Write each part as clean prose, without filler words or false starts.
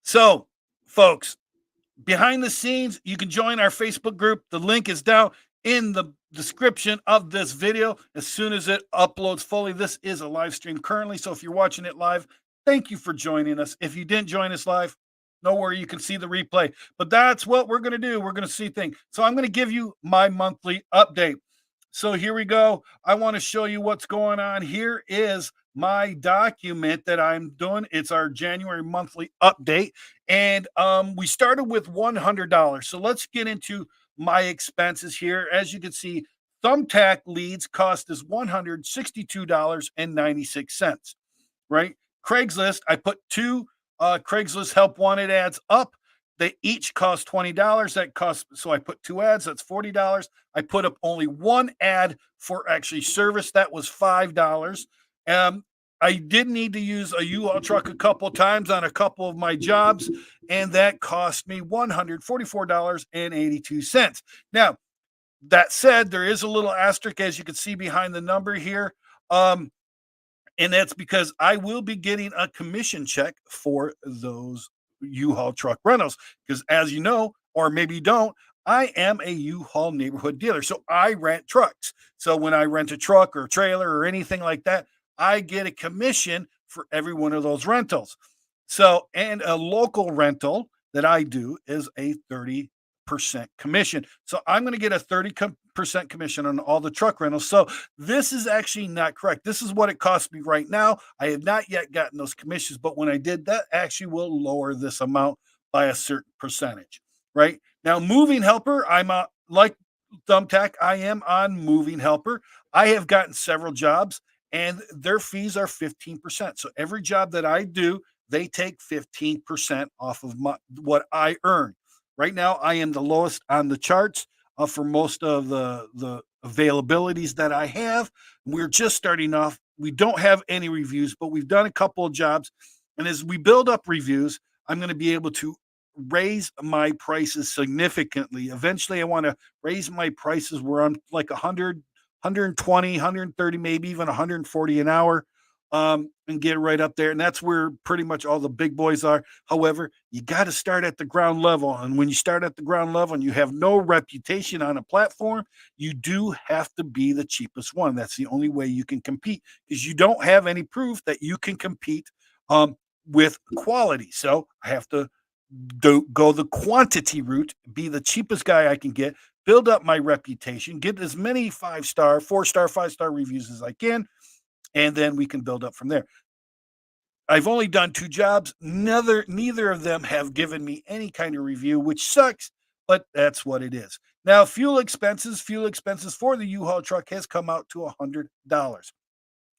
So, folks, behind the scenes, you can join our Facebook group. The link is down in the description of this video as soon as it uploads fully. This is a live stream currently. So if you're watching it live, thank you for joining us. If you didn't join us live, no worry, you can see the replay. But that's what we're going to do. We're going to see things. So I'm going to give you my monthly update. So here we go. I want to show you what's going on. Here is my document that I'm doing. It's our January monthly update. And we started with $100. So let's get into my expenses here. As you can see, Thumbtack leads cost us $162.96, right? Craigslist, I put two Craigslist help wanted ads up. They each cost $20. That costs, so I put two ads, that's $40. I put up only one ad for actually service, that was $5. I did need to use a U-Haul truck a couple times on a couple of my jobs, and that cost me $144.82. Now, that said, there is a little asterisk, as you can see behind the number here. And that's because I will be getting a commission check for those U-Haul truck rentals. Because as you know, or maybe you don't, I am a U-Haul neighborhood dealer. So I rent trucks. So when I rent a truck or a trailer or anything like that, I get a commission for every one of those rentals. So, and a local rental that I do is a 30% commission. So I'm going to get a 30% commission on all the truck rentals. So this is actually not correct. This is what it costs me right now. I have not yet gotten those commissions, but when I did, that actually will lower this amount by a certain percentage, right? Now, Moving Helper, I'm like Thumbtack, I am on Moving Helper. I have gotten several jobs and their fees are 15%. So every job that I do, they take 15% off of what I earn. Right now, I am the lowest on the charts for most of the availabilities that I have. We're just starting off. We don't have any reviews, but we've done a couple of jobs. And as we build up reviews, I'm going to be able to raise my prices significantly. Eventually, I want to raise my prices where I'm like 100, 120, 130, maybe even 140 an hour, and get right up there. And that's where pretty much all the big boys are. However, you got to start at the ground level. And when you start at the ground level and you have no reputation on a platform, you do have to be the cheapest one. That's the only way you can compete because you don't have any proof that you can compete with quality. So I have to go the quantity route, be the cheapest guy I can get, build up my reputation, get as many 5-star, 4-star, 5-star reviews as I can, and then we can build up from there. I've only done two jobs. Neither of them have given me any kind of review, which sucks, but that's what it is. Now, fuel expenses for the U-Haul truck has come out to $100.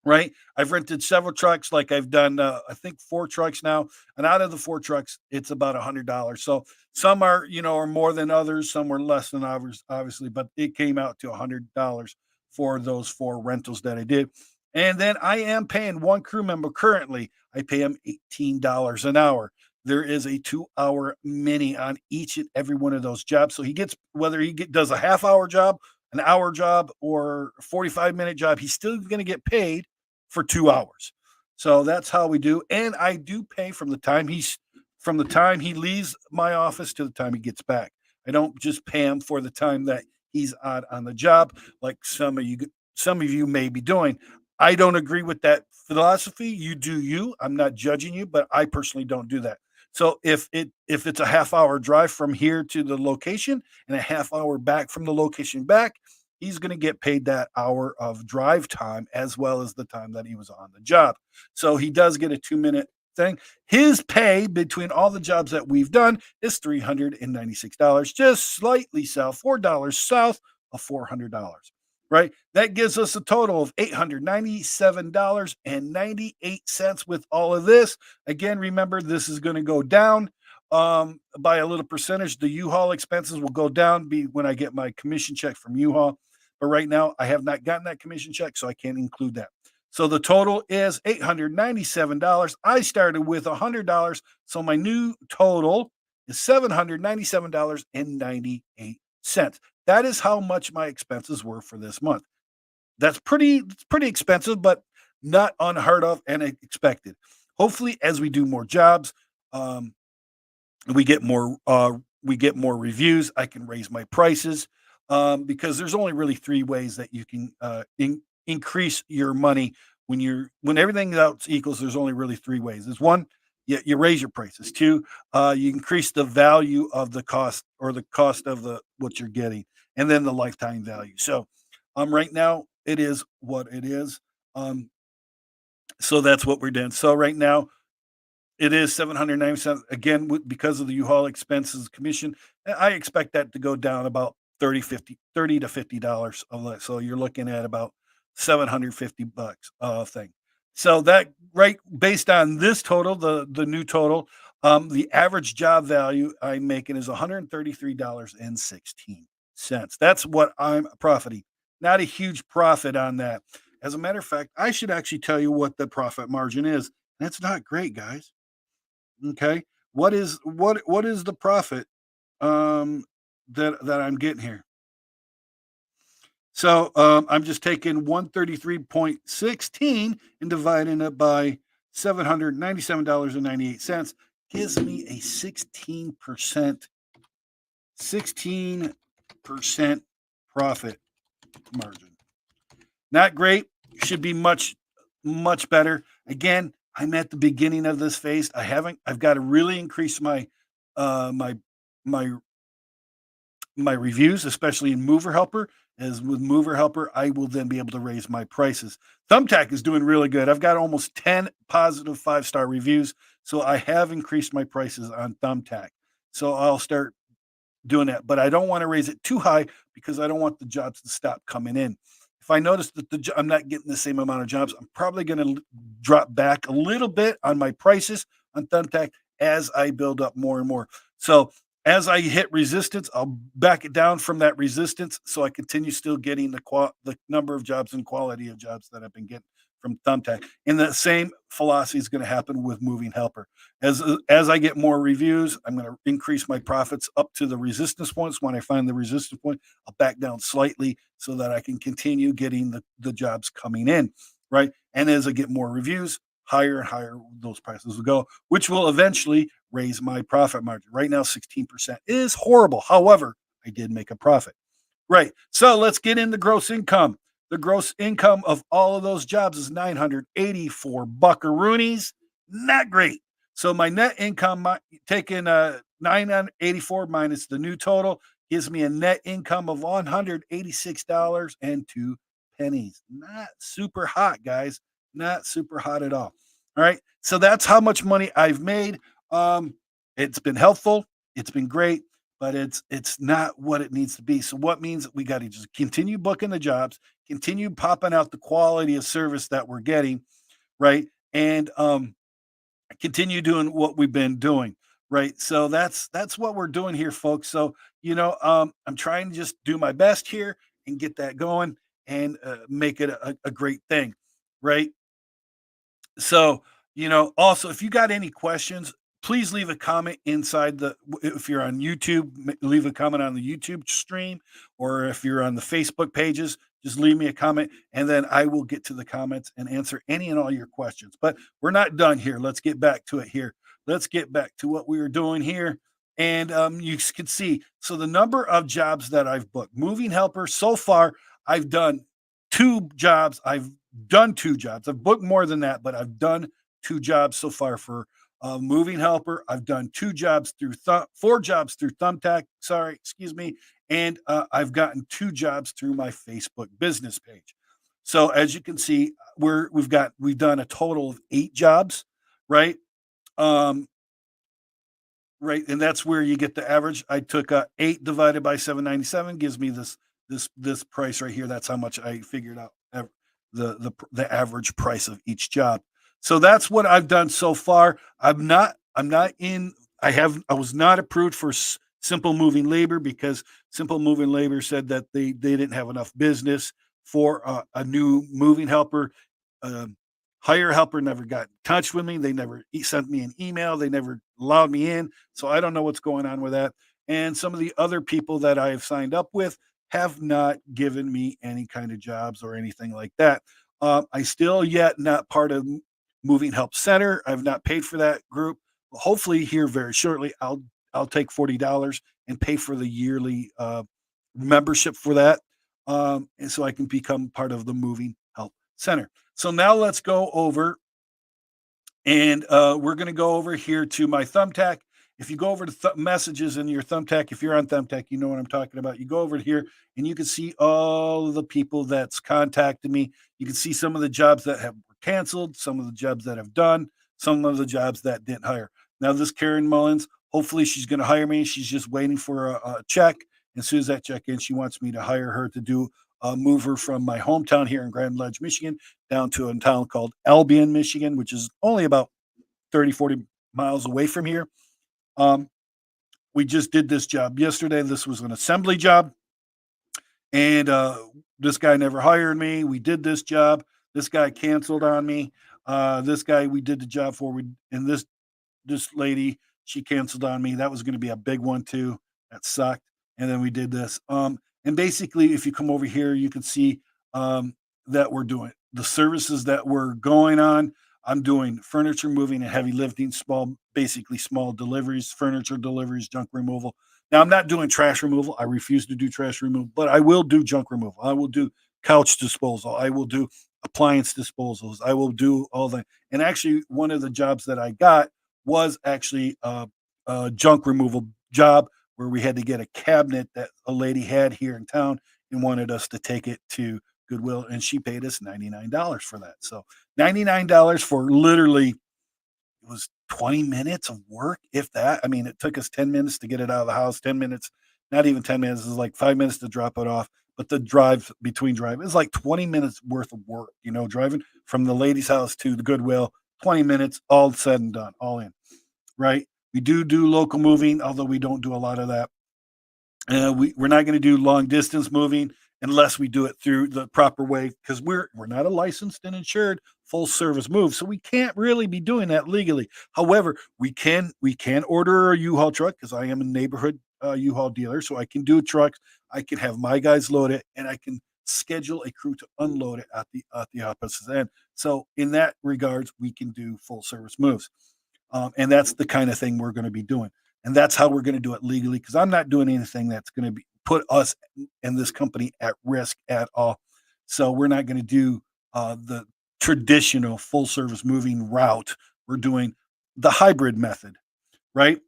Right? I've rented several trucks, like I've done, I think 4 trucks now, and out of the 4 trucks, it's about $100. So some are more than others, some were less than others, obviously, but it came out to $100 for those 4 rentals that I did. And then I am paying one crew member currently. I pay him $18 an hour. There is a 2-hour mini on each and every one of those jobs. So he gets, whether does a half-hour job, an hour job, or a 45-minute job, he's still going to get paid for 2 hours. So that's how we do. And I do pay from the time he leaves my office to the time he gets back. I don't just pay him for the time that he's on the job like some of you may be doing. I don't agree with that philosophy. You do you. I'm not judging you, but I personally don't do that. So if it's a half-hour drive from here to the location and a half-hour back from the location back, he's going to get paid that hour of drive time as well as the time that he was on the job. So he does get a 2-minute thing. His pay between all the jobs that we've done is $396, just slightly south, $4 south of $400. Right? That gives us a total of $897.98 with all of this. Again, remember, this is going to go down by a little percentage. The U-Haul expenses will go down when I get my commission check from U-Haul. But right now, I have not gotten that commission check, so I can't include that. So the total is $897. I started with $100, so my new total is $797.98. That is how much my expenses were for this month. It's pretty expensive, but not unheard of and expected. Hopefully, as we do more jobs, we get more reviews. I can raise my prices, because there's only really three ways that you can increase your money when everything else equals. There's only really three ways. There's one, you raise your prices. Two, you increase the value of the cost, or the cost of the what you're getting, and then the lifetime value. So, right now it is what it is. Um, so that's what we're doing. So right now it is 790 cents again, because of the U-Haul expenses commission. I expect that to go down about 30 to $50 of that. So you're looking at about 750 bucks thing. So that, right, based on this total, the new total, the average job value I'm making is $133.16. That's what I'm profiting. Not a huge profit on that. As a matter of fact, I should actually tell you what the profit margin is. That's not great, guys. Okay. What is the profit that I'm getting here? So I'm just taking 133.16 and dividing it by $797.98, gives me a 16% profit margin. Not great. Should be much better. Again, I'm at the beginning of this phase. I've got to really increase my my my reviews, especially in Mover Helper. As with Mover Helper, I will then be able to raise my prices. Thumbtack is doing really good. I've got almost 10 positive 5-star reviews. So I have increased my prices on Thumbtack. So I'll start doing that, but I don't want to raise it too high because I don't want the jobs to stop coming in. If I notice that I'm not getting the same amount of jobs, I'm probably going to drop back a little bit on my prices on Thumbtack as I build up more and more. So as I hit resistance, I'll back it down from that resistance, so I continue still getting the number of jobs and quality of jobs that I've been getting from Thumbtack. And the same philosophy is going to happen with Moving Helper. As I get more reviews, I'm going to increase my profits up to the resistance points. When I find the resistance point, I'll back down slightly so that I can continue getting the jobs coming in, right? And as I get more reviews, higher and higher those prices will go, which will eventually raise my profit margin. Right now, 16% is horrible. However, I did make a profit. Right. So let's get into gross income. The gross income of all of those jobs is 984 buckaroonies. Not great. So my net income, taking 984 minus the new total, gives me a net income of $186.02. Not super hot, guys. Not super hot at all. All right. So that's how much money I've made. Um, it's been helpful. It's been great, but it's not what it needs to be. So what means that we got to just continue booking the jobs, continue popping out the quality of service that we're getting, right? And continue doing what we've been doing, right? So that's what we're doing here, folks. So I'm trying to just do my best here and get that going and make it a great thing, right? So, also, if you got any questions, please leave a comment inside if you're on YouTube, leave a comment on the YouTube stream, or if you're on the Facebook pages, just leave me a comment and then I will get to the comments and answer any and all your questions. But we're not done here. Let's get back to it here. Let's get back to what we were doing here. And you can see, so the number of jobs that I've booked, moving helper so far, I've done two jobs. I've done two jobs. I've booked more than that, but I've done two jobs so far for moving helper. I've done four jobs through Thumbtack. Sorry, excuse me. And I've gotten two jobs through my Facebook business page. So as you can see, we've done a total of 8 jobs, right? Um, right, and that's where you get the average. I took 8 divided by 797, gives me this price right here. That's how much I figured out the average price of each job. So that's what I've done so far. I'm not in. I was not approved for Simple Moving Labor because Simple Moving Labor said that they didn't have enough business for a new moving helper. Um, Hire helper never got in touch with me. They never sent me an email. They never allowed me in. So I don't know what's going on with that. And some of the other people that I have signed up with have not given me any kind of jobs or anything like that. I still yet not part of Moving Help Center. I've not paid for that group. Hopefully, here very shortly, I'll I'll take $40 and pay for the yearly membership for that, and so I can become part of the moving help center. So now let's go over and we're going to go over here to my Thumbtack. If you go over to messages in your Thumbtack, if you're on Thumbtack, you know what I'm talking about. You go over here and you can see all of the people that's contacted me. You can see some of the jobs that have canceled, some of the jobs that have done, some of the jobs that didn't hire. Now, this Karen Mullins, hopefully she's going to hire me. She's just waiting for a check. As soon as that check in, she wants me to hire her to do move her from my hometown here in Grand Ledge, Michigan, down to a town called Albion, Michigan, which is only about 30, 40 miles away from here. Um, we just did this job yesterday. This was an assembly job, and this guy never hired me. We did this job. This guy canceled on me. This guy we did the job for. And this lady, she canceled on me. That was going to be a big one too. That sucked. And then we did this. And basically, if you come over here, you can see that we're doing the services that we're going on. I'm doing furniture moving and heavy lifting, basically small deliveries, furniture deliveries, junk removal. Now, I'm not doing trash removal. I refuse to do trash removal, but I will do junk removal. I will do couch disposal. I will do appliance disposals. I will do all that. And actually, one of the jobs that I got was actually a junk removal job where we had to get a cabinet that a lady had here in town and wanted us to take it to Goodwill, and she paid us $99 for that. So $99 for literally it was 20 minutes of work, if that. I mean, it took us 10 minutes to get it out of the house, 10 minutes, not even 10 minutes, it was like 5 minutes to drop it off. But the drive between drive is like 20 minutes worth of work, driving from the lady's house to the Goodwill, 20 minutes, all said and done, all in, right? We do local moving, although we don't do a lot of that. We're not going to do long distance moving unless we do it through the proper way because we're not a licensed and insured full service move, so we can't really be doing that legally. However, we can order a U-Haul truck because I am a neighborhood U-Haul dealer, so I can do trucks. I can have my guys load it, and I can schedule a crew to unload it at the opposite end. So in that regards, we can do full service moves. And that's the kind of thing we're going to be doing. And that's how we're going to do it legally because I'm not doing anything that's going to be put us and this company at risk at all. So we're not going to do the traditional full service moving route. We're doing the hybrid method, right?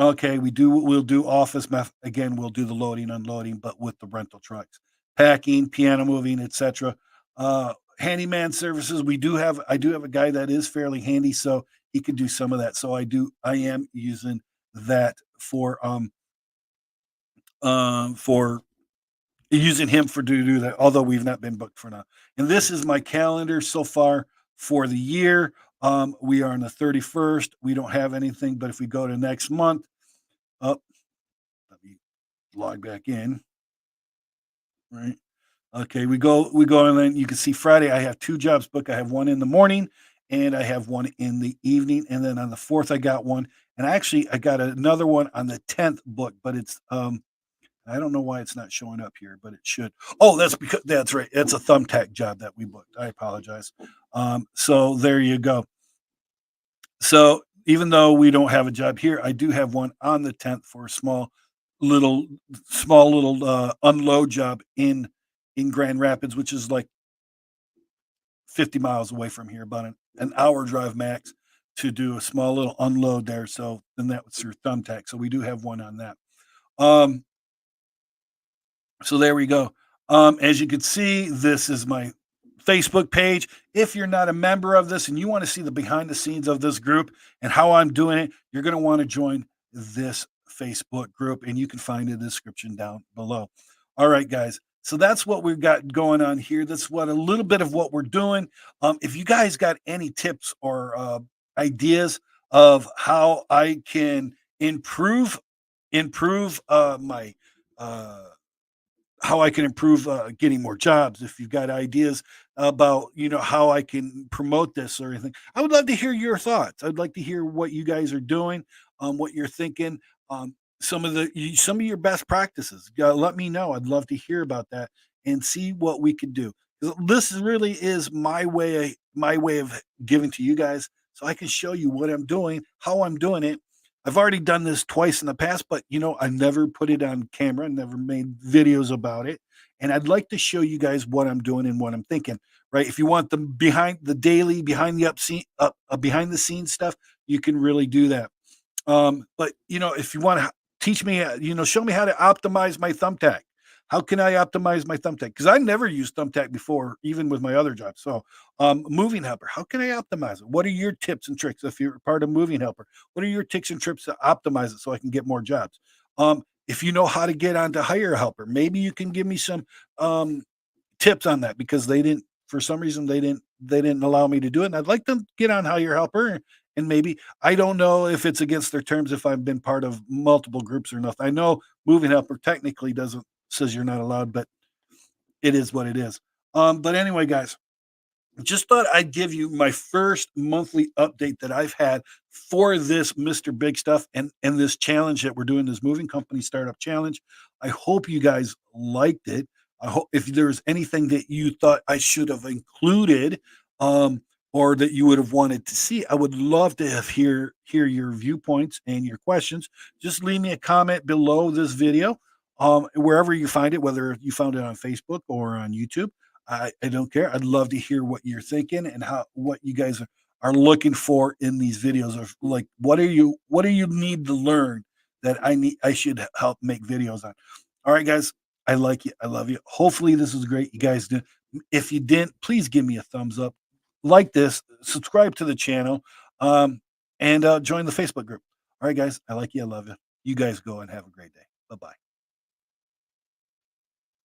Okay, we'll do office method again, we'll do the loading, unloading, but with the rental trucks, packing, piano moving, etc. Handyman services, I do have a guy that is fairly handy, so he can do some of that. So I am using that for using him for to do that, although we've not been booked for now. And this is my calendar so far for the year. We are on the 31st. We don't have anything, but if we go to next month, up, let me log back in. Right. Okay, we go, and then you can see Friday. I have two jobs booked. I have one in the morning and I have one in the evening. And then on the 4th, I got one. And actually I got another one on the 10th book, but it's I don't know why it's not showing up here, but it should. Oh, that's right. It's a Thumbtack job that we booked. I apologize. So there you go. So even though we don't have a job here, I do have one on the 10th for a little small little unload job in Grand Rapids, which is like 50 miles away from here, about an hour drive max to do a small little unload there. So then that was through Thumbtack. So we do have one on that. Um, So there we go. As you can see, this is my Facebook page. If you're not a member of this and you want to see the behind the scenes of this group and how I'm doing it, you're going to want to join this Facebook group, and you can find the description down below. All right, guys. So that's what we've got going on here. That's what a little bit of what we're doing. If you guys got any tips or ideas of how I can improve my how I can improve getting more jobs. If you've got ideas about how I can promote this or anything, I would love to hear your thoughts. I'd like to hear what you guys are doing, what you're thinking, some of your best practices. Let me know. I'd love to hear about that and see what we could do. 'Cause this really is my way of giving to you guys, so I can show you what I'm doing, how I'm doing it, I've already done this twice in the past, but, I never put it on camera, never made videos about it, and I'd like to show you guys what I'm doing and what I'm thinking, right? If you want the daily, behind the scenes stuff, you can really do that. But if you want to teach me, show me how to optimize my thumbtack. How can I optimize my thumbtack? Because I never used thumbtack before, even with my other job. So, moving helper, how can I optimize it? What are your tips and tricks if you're part of moving helper? What are your tips and trips to optimize it so I can get more jobs? If you know how to get on to hire a helper, maybe you can give me some um, tips on that because they didn't for some reason they didn't allow me to do it, and I'd like to get on Hire Helper, and maybe I don't know if it's against their terms if I've been part of multiple groups or nothing. I know Moving Helper technically doesn't says you're not allowed, but it is what it is. But anyway, guys, just thought I'd give you my first monthly update that I've had for this Mr. Big Stuff and this challenge that we're doing, this moving company startup challenge. I hope you guys liked it. I hope if there's anything that you thought I should have included, um, or that you would have wanted to see, I would love to hear your viewpoints and your questions. Just leave me a comment below this video, wherever you find it, whether you found it on Facebook or on YouTube. I don't care. I'd love to hear what you're thinking and what you guys are looking for in these videos of like what do you need to learn that I should help make videos on. All right, guys. I like you. I love you. Hopefully this was great. You guys did. If you didn't, please give me a thumbs up. Like this, subscribe to the channel, um, and join the Facebook group. All right, guys. I like you. I love you. You guys go and have a great day. Bye bye.